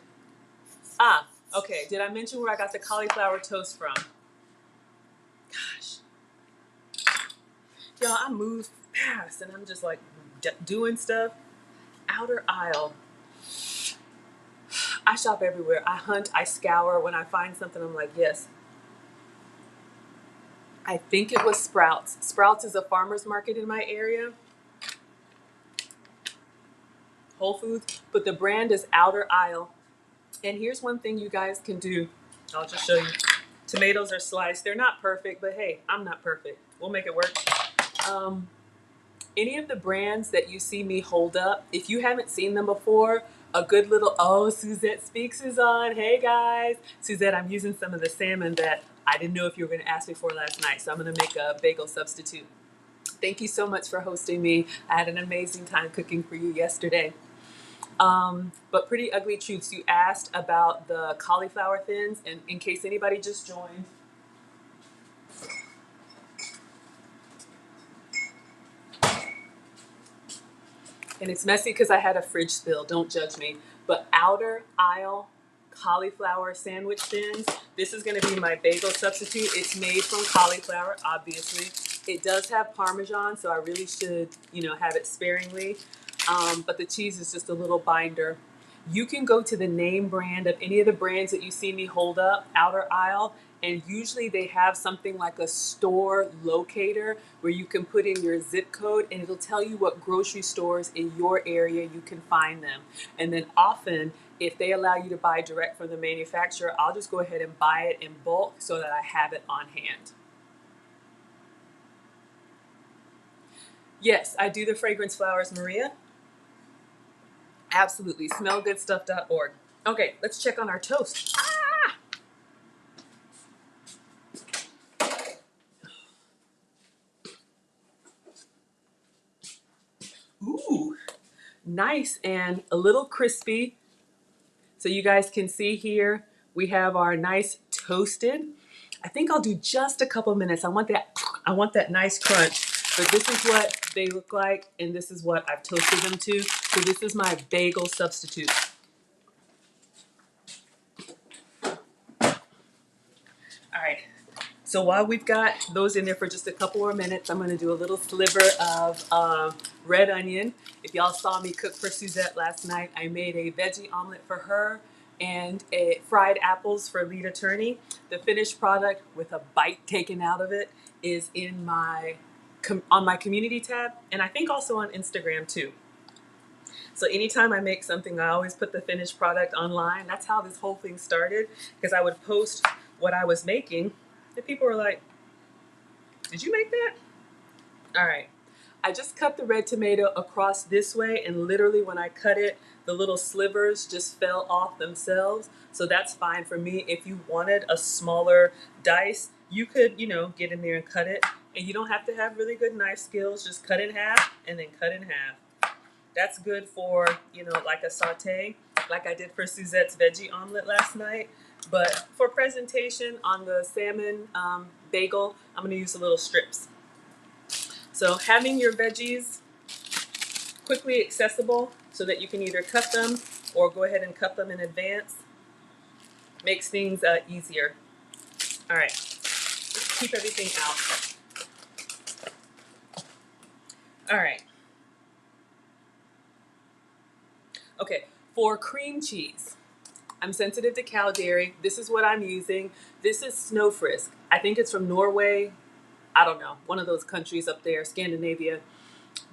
Ah, okay. Did I mention where I got the cauliflower toast from? Gosh. Y'all, I move fast and I'm just like doing stuff. Outer aisle. I shop everywhere. I hunt, I scour. When I find something, I'm like, yes. I think it was Sprouts. Sprouts is a farmer's market in my area. Whole Foods. But the brand is Outer Aisle. And here's one thing you guys can do. I'll just show you. Tomatoes are sliced. They're not perfect, but hey, I'm not perfect. We'll make it work. Any of the brands that you see me hold up, if you haven't seen them before, a good little, oh, Suzette Speaks is on. Hey guys. Suzette, I'm using some of the salmon that I didn't know if you were going to ask me for last night. So I'm going to make a bagel substitute. Thank you so much for hosting me. I had an amazing time cooking for you yesterday. But Pretty Ugly Truths, you asked about the cauliflower thins, and in case anybody just joined, and it's messy because I had a fridge spill, don't judge me, but Outer Aisle cauliflower sandwich thins. This is going to be my bagel substitute. It's made from cauliflower, obviously. It does have Parmesan, so I really should, have it sparingly. But the cheese is just a little binder. You can go to the name brand of any of the brands that you see me hold up, Outer Aisle, and usually they have something like a store locator where you can put in your zip code and it'll tell you what grocery stores in your area you can find them. And then often, if they allow you to buy direct from the manufacturer, I'll just go ahead and buy it in bulk so that I have it on hand. Yes, I do the fragrance flowers, Maria. Absolutely. Smellgoodstuff.org. Okay, let's check on our toast. Ah! Ooh, nice and a little crispy. So you guys can see here, we have our nice toasted. I think I'll do just a couple minutes. I want that nice crunch. But this is what they look like, and this is what I've toasted them to. So this is my bagel substitute. All right. So while we've got those in there for just a couple more minutes, I'm going to do a little sliver of red onion. If y'all saw me cook for Suzette last night, I made a veggie omelet for her and fried apples for Lita Turney. The finished product with a bite taken out of it is in on my community tab, and I think also on Instagram too. So anytime I make something, I always put the finished product online. That's how this whole thing started, because I would post what I was making, and people were like, did you make that? All right. I just cut the red tomato across this way, and literally when I cut it, the little slivers just fell off themselves. So that's fine for me. If you wanted a smaller dice, you could, get in there and cut it. And you don't have to have really good knife skills. Just cut in half and then cut in half. That's good for, like a saute, like I did for Suzette's veggie omelet last night. But for presentation on the salmon bagel, I'm going to use the little strips. So having your veggies quickly accessible so that you can either cut them or go ahead and cut them in advance makes things easier. All right, keep everything out. All right, Okay, for cream cheese, I'm sensitive to cow dairy. This is what I'm using. This is Snowfrisk. I think it's from Norway. I don't know, one of those countries up there, Scandinavia.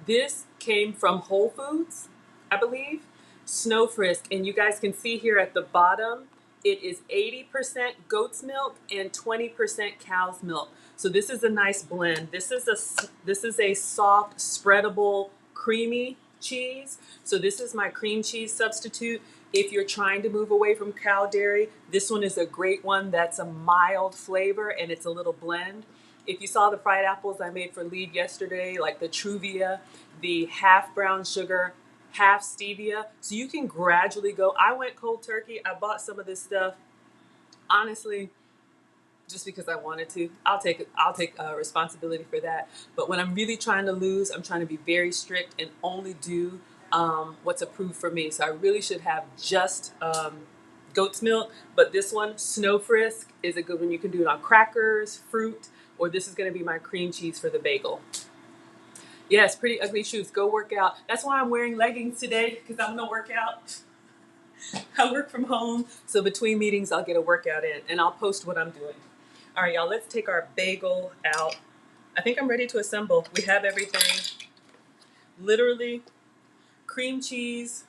This came from Whole Foods, I believe. Snowfrisk, and you guys can see here at the bottom, it is 80% goat's milk and 20% cow's milk. So this is a nice blend. This is a soft, spreadable, creamy cheese. So this is my cream cheese substitute. If you're trying to move away from cow dairy, this one is a great one. That's a mild flavor and it's a little blend. If you saw the fried apples I made for Lead yesterday, like the Truvia, the half brown sugar, half stevia, so you can gradually go. I went cold turkey. I bought some of this stuff, honestly, just because I wanted to. I'll take responsibility for that. But when I'm really trying to lose, I'm trying to be very strict and only do what's approved for me. So I really should have just goat's milk, but this one, Snowfrisk, is a good one. You can do it on crackers, fruit, or this is going to be my cream cheese for the bagel. Yes, pretty ugly shoes. Go work out. That's why I'm wearing leggings today, because I'm going to work out. I work from home, so between meetings, I'll get a workout in, and I'll post what I'm doing. All right, y'all, let's take our bagel out. I think I'm ready to assemble. We have everything. Literally, cream cheese,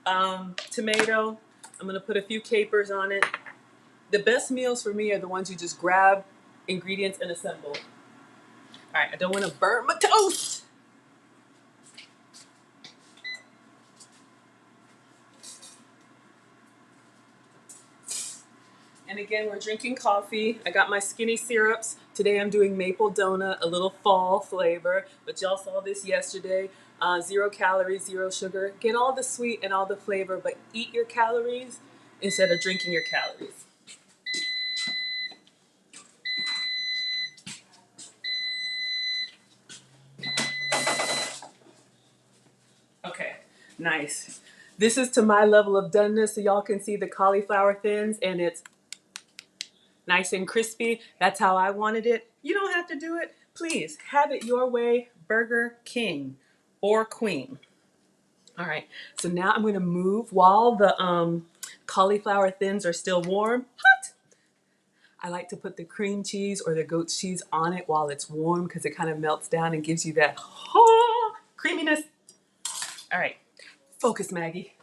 tomato. I'm going to put a few capers on it. The best meals for me are the ones you just grab ingredients and assemble. All right, I don't want to burn my toast. And again, we're drinking coffee. I got my skinny syrups. Today I'm doing maple donut, a little fall flavor, but y'all saw this yesterday. 0 calories, 0 sugar. Get all the sweet and all the flavor, but eat your calories instead of drinking your calories. Okay, nice. This is to my level of doneness, so y'all can see the cauliflower thins, and it's nice and crispy. That's how I wanted it. You don't have to do it. Please have it your way, Burger King or Queen. All right, so now I'm going to move while the cauliflower thins are still warm. Hot. I like to put the cream cheese or the goat cheese on it while it's warm because it kind of melts down and gives you that creaminess. All right, focus, Maggie.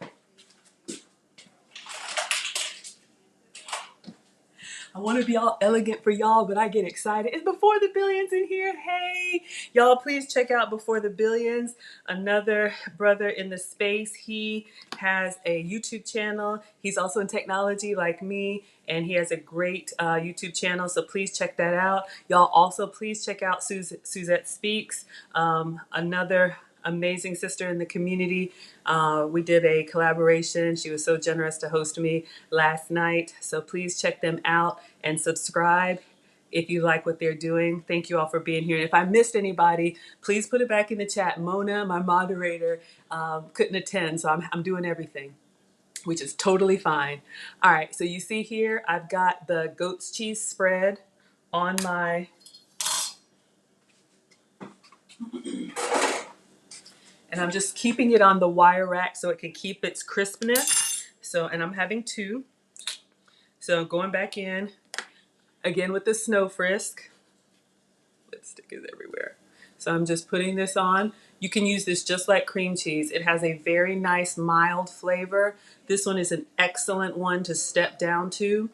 I want to be all elegant for y'all, but I get excited. It's Before the Billions in here. Hey, y'all, please check out Before the Billions, another brother in the space. He has a YouTube channel. He's also in technology like me, and he has a great YouTube channel, so please check that out. Y'all also please check out Suzette Speaks, another amazing sister in the community. We did a collaboration. She was so generous to host me last night. So please check them out and subscribe if you like what they're doing. Thank you all for being here. And if I missed anybody, please put it back in the chat. Mona, my moderator, couldn't attend, so I'm doing everything, which is totally fine. All right, so you see here, I've got the goat's cheese spread on my and I'm just keeping it on the wire rack so it can keep its crispness. So, and I'm having 2. So going back in, again with the Snowfrisk. Lipstick is everywhere. So I'm just putting this on. You can use this just like cream cheese. It has a very nice mild flavor. This one is an excellent one to step down to.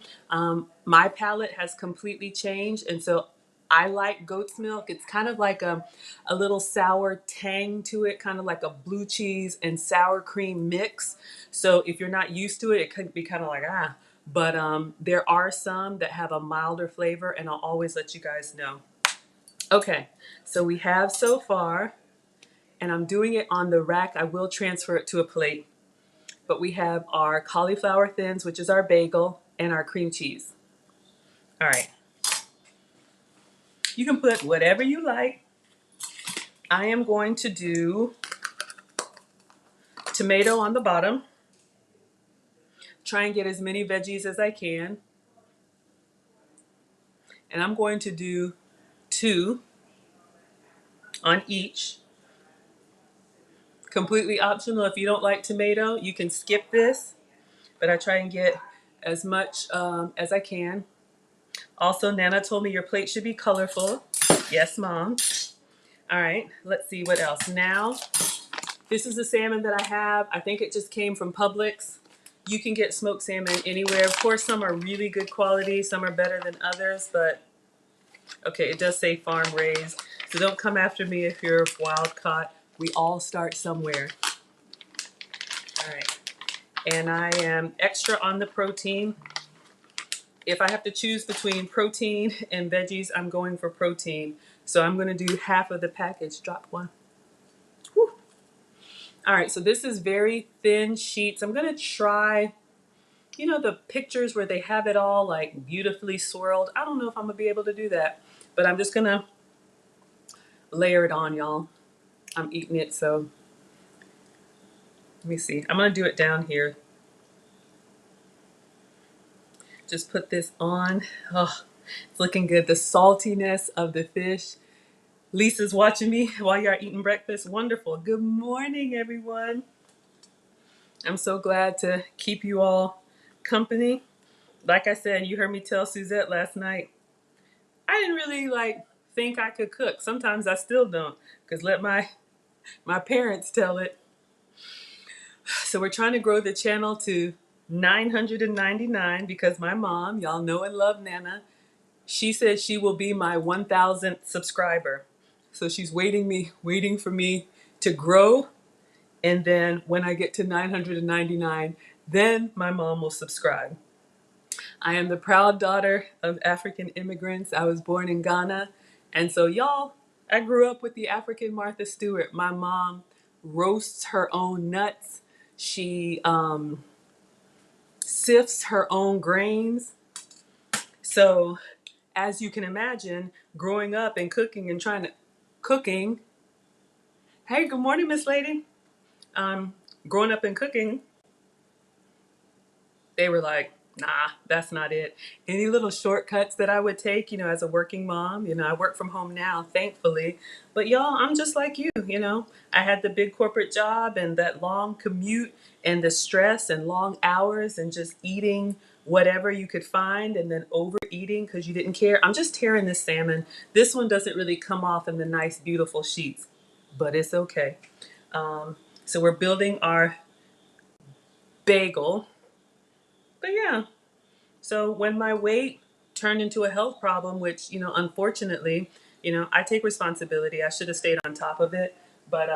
My palate has completely changed, and so I like goat's milk. It's kind of like a little sour tang to it, kind of like a blue cheese and sour cream mix. So if you're not used to it, it could be kind of like, ah. But there are some that have a milder flavor, and I'll always let you guys know. Okay, so we have so far, and I'm doing it on the rack. I will transfer it to a plate. But we have our cauliflower thins, which is our bagel, and our cream cheese. All right. You can put whatever you like. I am going to do tomato on the bottom. Try and get as many veggies as I can. And I'm going to do 2 on each, Completely optional. If you don't like tomato, you can skip this, but I try and get as much as I can. Also, Nana told me your plate should be colorful. Yes, Mom. All right, let's see what else. Now, this is the salmon that I have. I think it just came from Publix. You can get smoked salmon anywhere. Of course, some are really good quality, some are better than others, but okay, it does say farm raised. So don't come after me if you're wild caught. We all start somewhere. All right. And I am extra on the protein. If I have to choose between protein and veggies, I'm going for protein. So I'm going to do half of the package. Drop one. Whew. All right, so this is very thin sheets. I'm going to try, you know, the pictures where they have it all like beautifully swirled. I don't know if I'm going to be able to do that, but I'm just going to layer it on, y'all. I'm eating it, so let me see. I'm going to do it down here. Just put this on. Oh, it's looking good. The saltiness of the fish. Lisa's watching me while you're eating breakfast. Wonderful. Good morning, everyone. I'm so glad to keep you all company. Like I said, you heard me tell Suzette last night, I didn't really think I could cook. Sometimes I still don't, because let my parents tell it. So we're trying to grow the channel to 999 because my mom, y'all know and love Nana, she said she will be my 1,000th subscriber. So she's waiting for me to grow. And then when I get to 999, then my mom will subscribe. I am the proud daughter of African immigrants. I was born in Ghana. And so y'all, I grew up with the African Martha Stewart. My mom roasts her own nuts. She sifts her own grains. So as you can imagine, growing up and cooking and cooking. Hey, good morning, Miss Lady. Growing up and cooking, they were like, nah, that's not it. Any little shortcuts that I would take, you know, as a working mom, you know, I work from home now, thankfully. But y'all, I'm just like you know. I had the big corporate job and that long commute and the stress and long hours and just eating whatever you could find and then overeating because you didn't care. I'm just tearing this salmon. This one doesn't really come off in the nice, beautiful sheets, but it's okay. So we're building our bagel. But yeah, so when my weight turned into a health problem, which, you know, unfortunately, you know, I take responsibility. I should have stayed on top of it. But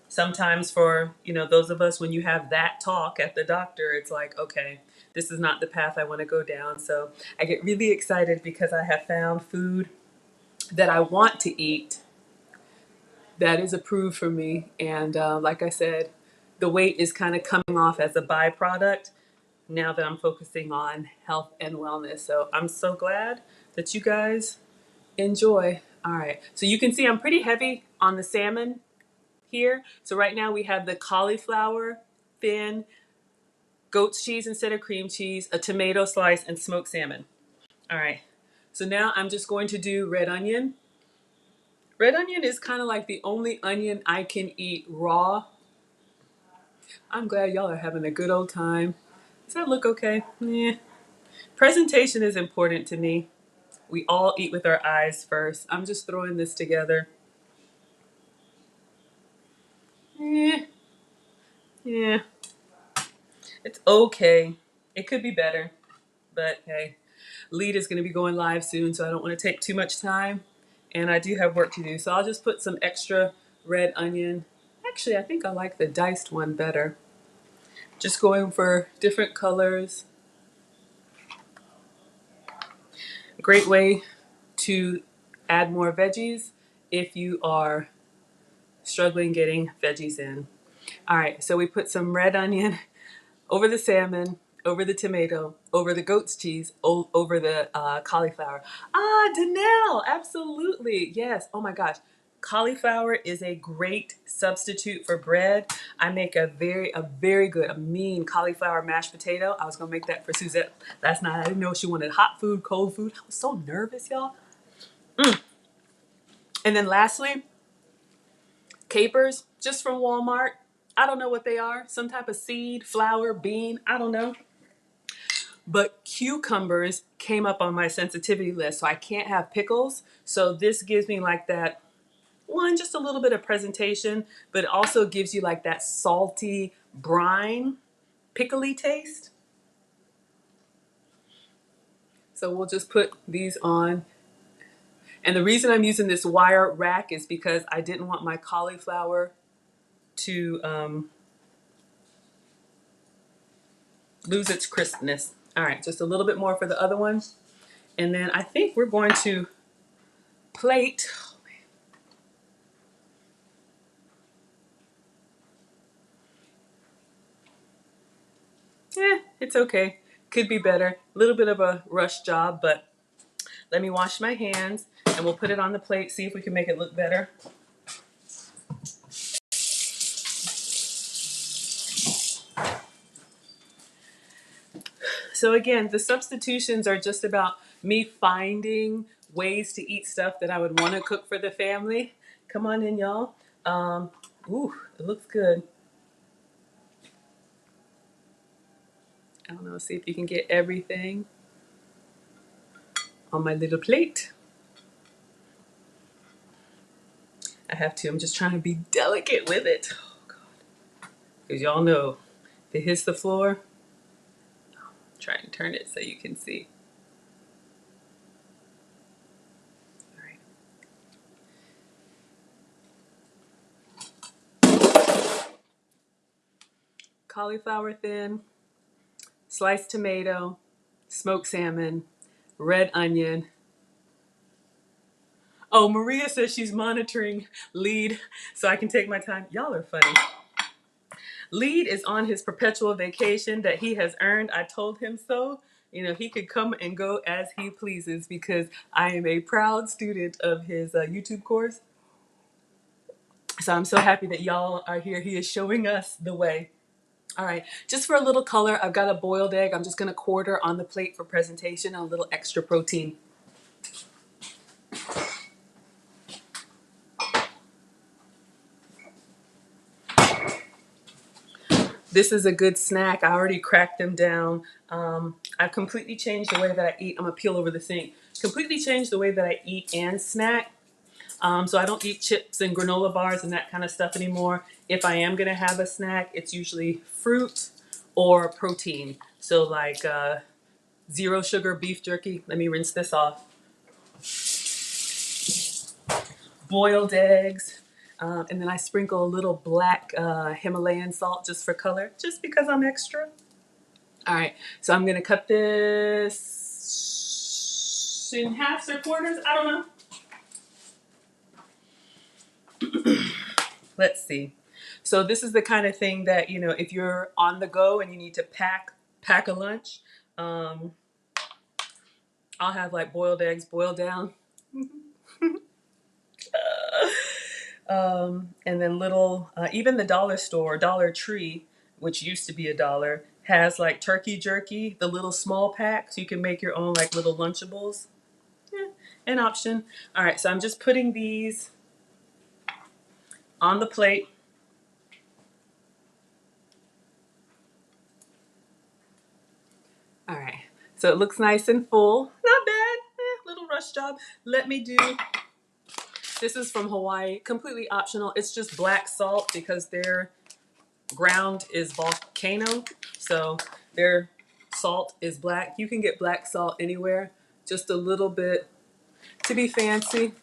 sometimes for, you know, those of us, when you have that talk at the doctor, it's like, okay, this is not the path I want to go down. So I get really excited because I have found food that I want to eat that is approved for me. And like I said, the weight is kind of coming off as a byproduct now that I'm focusing on health and wellness. So I'm so glad that you guys enjoy. All right. So you can see I'm pretty heavy on the salmon here. So right now we have the cauliflower, thin, goat's cheese instead of cream cheese, a tomato slice, and smoked salmon. All right. So now I'm just going to do red onion. Red onion is kind of like the only onion I can eat raw. I'm glad y'all are having a good old time. Does that look okay? Yeah. Presentation is important to me. We all eat with our eyes first. I'm just throwing this together. Yeah. Yeah. It's okay. It could be better. But hey, Lead is going to be going live soon, so I don't want to take too much time. And I do have work to do. So I'll just put some extra red onion. Actually, I think I like the diced one better. Just going for different colors. Great way to add more veggies if you are struggling getting veggies in. All right, so we put some red onion over the salmon, over the tomato, over the goat's cheese, over the cauliflower. Ah, Danelle, absolutely. Yes. Oh my gosh. Cauliflower is a great substitute for bread. I make a very good, a mean cauliflower mashed potato. I was gonna make that for Suzette last night. I didn't know she wanted hot food, cold food. I was so nervous, y'all. And then lastly, capers, just from Walmart. I don't know what they are. Some type of seed, flower, bean, I don't know. But cucumbers came up on my sensitivity list, so I can't have pickles. So this gives me like that, one, just a little bit of presentation, but it also gives you like that salty brine, pickly taste. So we'll just put these on. And the reason I'm using this wire rack is because I didn't want my cauliflower to lose its crispness. All right, just a little bit more for the other one. And then I think we're going to plate. It's okay. Could be better. A little bit of a rush job, but let me wash my hands and we'll put it on the plate, see if we can make it look better. So again, the substitutions are just about me finding ways to eat stuff that I would want to cook for the family. Come on in, y'all. Ooh, it looks good. I don't know, see if you can get everything on my little plate. I have to, I'm just trying to be delicate with it. Oh God. Because y'all know, if it hits the floor, try and turn it so you can see. All right. Cauliflower thin, sliced tomato, smoked salmon, red onion. Oh, Maria says she's monitoring Lead so I can take my time. Y'all are funny. Lead is on his perpetual vacation that he has earned. I told him so. You know, he could come and go as he pleases because I am a proud student of his YouTube course. So I'm so happy that y'all are here. He is showing us the way. All right, just for a little color, I've got a boiled egg. I'm just going to quarter on the plate for presentation, a little extra protein. This is a good snack. I already cracked them down. I've completely changed the way that I eat. I'm going to peel over the sink. Completely changed the way that I eat and snack. So I don't eat chips and granola bars and that kind of stuff anymore. If I am going to have a snack, it's usually fruit or protein. So like zero sugar beef jerky. Let me rinse this off. Boiled eggs. And then I sprinkle a little black Himalayan salt just for color, just because I'm extra. All right, so I'm going to cut this in halves or quarters. I don't know. Let's see. So this is the kind of thing that, you know, if you're on the go and you need to pack a lunch, I'll have like boiled eggs boiled down. And then little, even the dollar store, Dollar Tree, which used to be $1, has like turkey jerky, the little small packs. You can make your own like little Lunchables. An option. All right, so I'm just putting these on the plate. All right, so it looks nice and full. Not bad. Little rush job. Let me do, this is from Hawaii, completely optional. It's just black salt because their ground is volcano. So their salt is black. You can get black salt anywhere. Just a little bit to be fancy.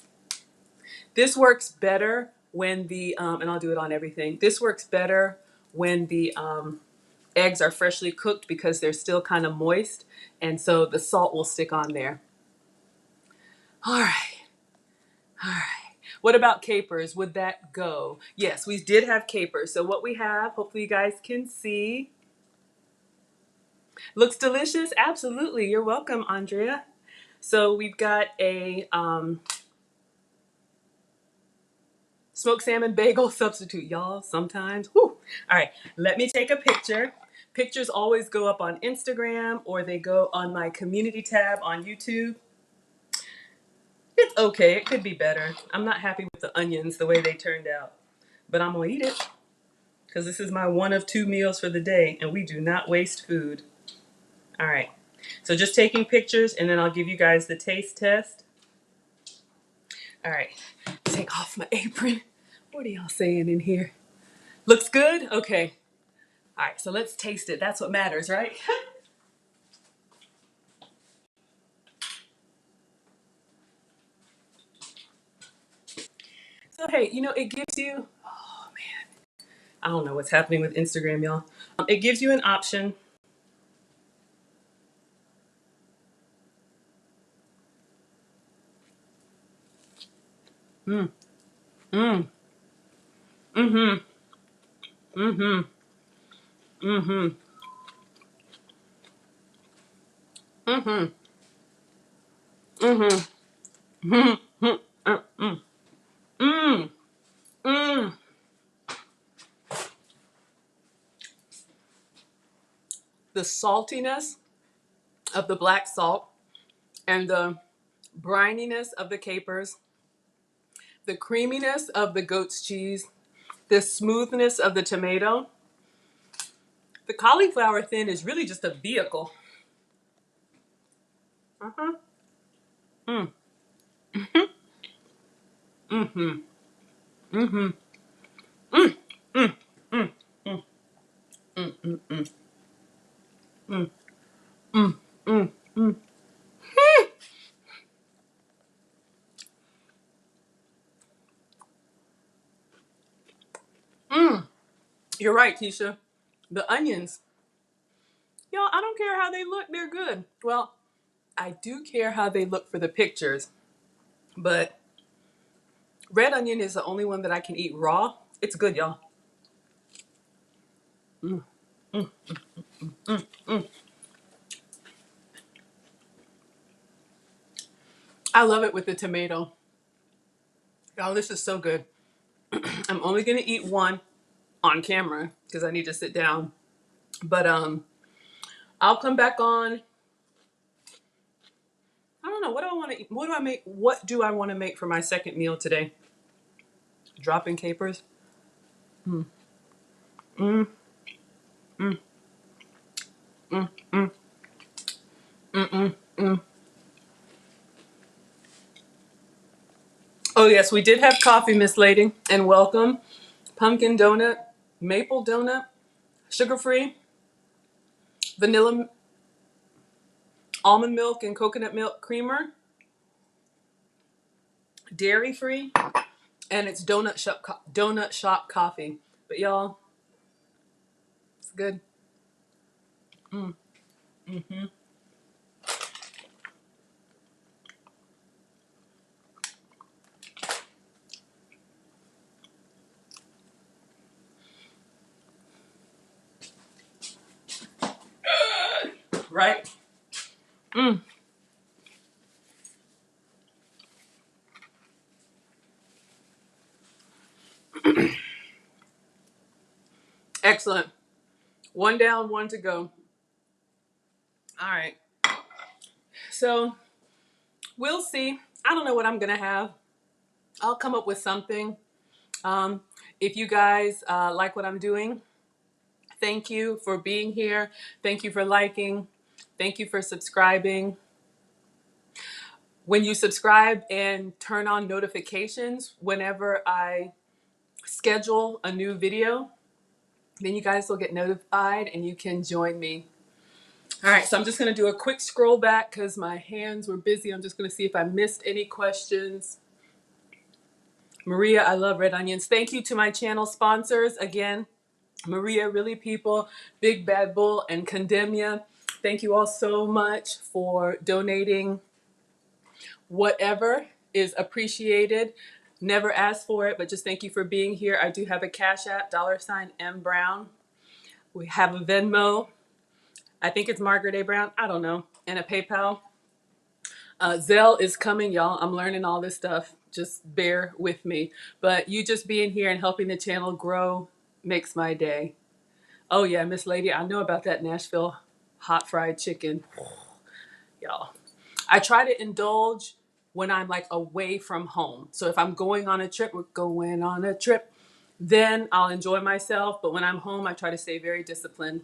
This works better when the, and I'll do it on everything. This works better when the eggs are freshly cooked because they're still kind of moist. And so the salt will stick on there. All right. All right. What about capers? Would that go? Yes, we did have capers. So what we have, hopefully you guys can see. Looks delicious? Absolutely. You're welcome, Andrea. So we've got a smoked salmon bagel substitute, y'all, sometimes. Whew. All right, let me take a picture. Pictures always go up on Instagram or they go on my community tab on YouTube. It's okay, it could be better. I'm not happy with the onions the way they turned out. but I'm gonna eat it because this is my one of two meals for the day, and we do not waste food. All right. So just taking pictures, and then I'll give you guys the taste test. All right. Take off my apron. What are y'all saying in here? Looks good? Okay. All right, so let's taste it. That's what matters, right? So, hey, it gives you, oh man, I don't know what's happening with Instagram, y'all. It gives you an option. Mm, mm, mm-hmm, mm-hmm, mm-hmm, mm-hmm, mm-hmm, mm-hmm, mm, mm, mm. The saltiness of the black salt and the brininess of the capers, the creaminess of the goat's cheese, the smoothness of the tomato. The cauliflower thin is really just a vehicle. Uh-huh. Mm. Mm-hmm. Mm-hmm. Mm. Mm. Mm. Mm. Mm. Mm. Mm. Mm. Mm. Mm. Mm. Mm. You're right, Keisha. The onions. Y'all, I don't care how they look, they're good. Well, I do care how they look for the pictures, but red onion is the only one that I can eat raw. It's good, y'all. Mm. Mm. Mm. Mm. I love it with the tomato. Y'all, this is so good. I'm only gonna eat one on camera because I need to sit down. But I'll come back on. I don't know. What do I want to eat? What do I make? What do I want to make for my second meal today? Dropping capers. Mm. Mm. Mm. Mm. Mm. Mm. Mm. Mm. Oh yes, we did have coffee, Miss Lady, and welcome. Pumpkin donut, maple donut, sugar-free, vanilla, almond milk, and coconut milk creamer, dairy-free, and it's donut shop coffee. But y'all, it's good. Mm. Mm-hmm. Right. Mm. Excellent. One down, one to go. All right. So we'll see. I don't know what I'm gonna have. I'll come up with something. Um, if you guys like what I'm doing, thank you for being here. Thank you for liking. Thank you for subscribing. When you subscribe and turn on notifications whenever I schedule a new video, then you guys will get notified and you can join me. All right, so I'm just going to do a quick scroll back because my hands were busy. I'm just going to see if I missed any questions. Maria, I love red onions. Thank you to my channel sponsors. Again, Maria, Really People, Big Bad Bull, and Condemnia. Thank you all so much for donating. Whatever is appreciated. Never ask for it, but just thank you for being here. I do have a Cash App, $M Brown. We have a Venmo. I think it's Margaret A. Brown. I don't know. And a PayPal. Zelle is coming, y'all. I'm learning all this stuff. Just bear with me. But you just being here and helping the channel grow makes my day. Oh yeah, Miss Lady, I know about that Nashville hot fried chicken. Y'all. I try to indulge when I'm like away from home. So if I'm going on a trip, we're going on a trip. then I'll enjoy myself. But when I'm home, I try to stay very disciplined.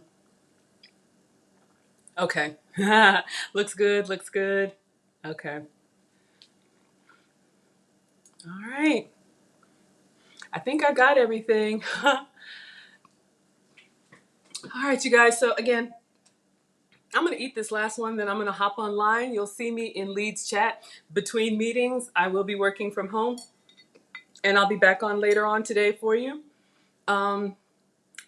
Okay. Looks good, looks good. Okay. All right. I think I got everything. All right, you guys. So again, I'm going to eat this last one, then I'm going to hop online. You'll see me in Leeds chat between meetings. I will be working from home, and I'll be back on later on today for you. I'm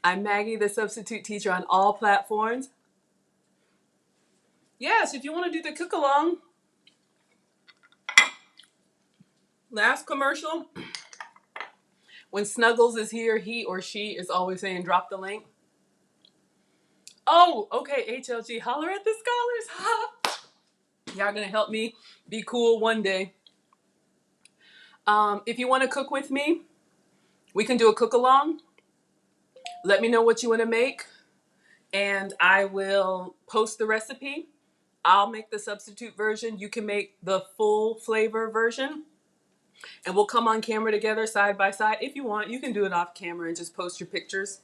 Maggie, the substitute teacher on all platforms. Yes, if you want to do the cook along, last commercial. When Snuggles is here, he or she is always saying, drop the link. Oh, okay, HLG, holler at the scholars. Y'all gonna help me be cool one day. If you want to cook with me, we can do a cook along. Let me know what you want to make, and I will post the recipe. I'll make the substitute version. You can make the full flavor version. And we'll come on camera together side by side. If you want, you can do it off camera and just post your pictures.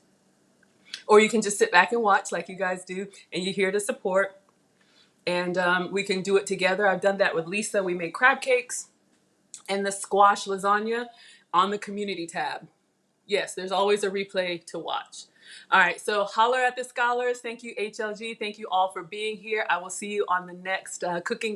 Or you can just sit back and watch like you guys do, and you're here to support. And we can do it together. I've done that with Lisa. We made crab cakes and the squash lasagna on the community tab. Yes, there's always a replay to watch. All right, so holler at the scholars. Thank you, HLG. Thank you all for being here. I will see you on the next cooking class.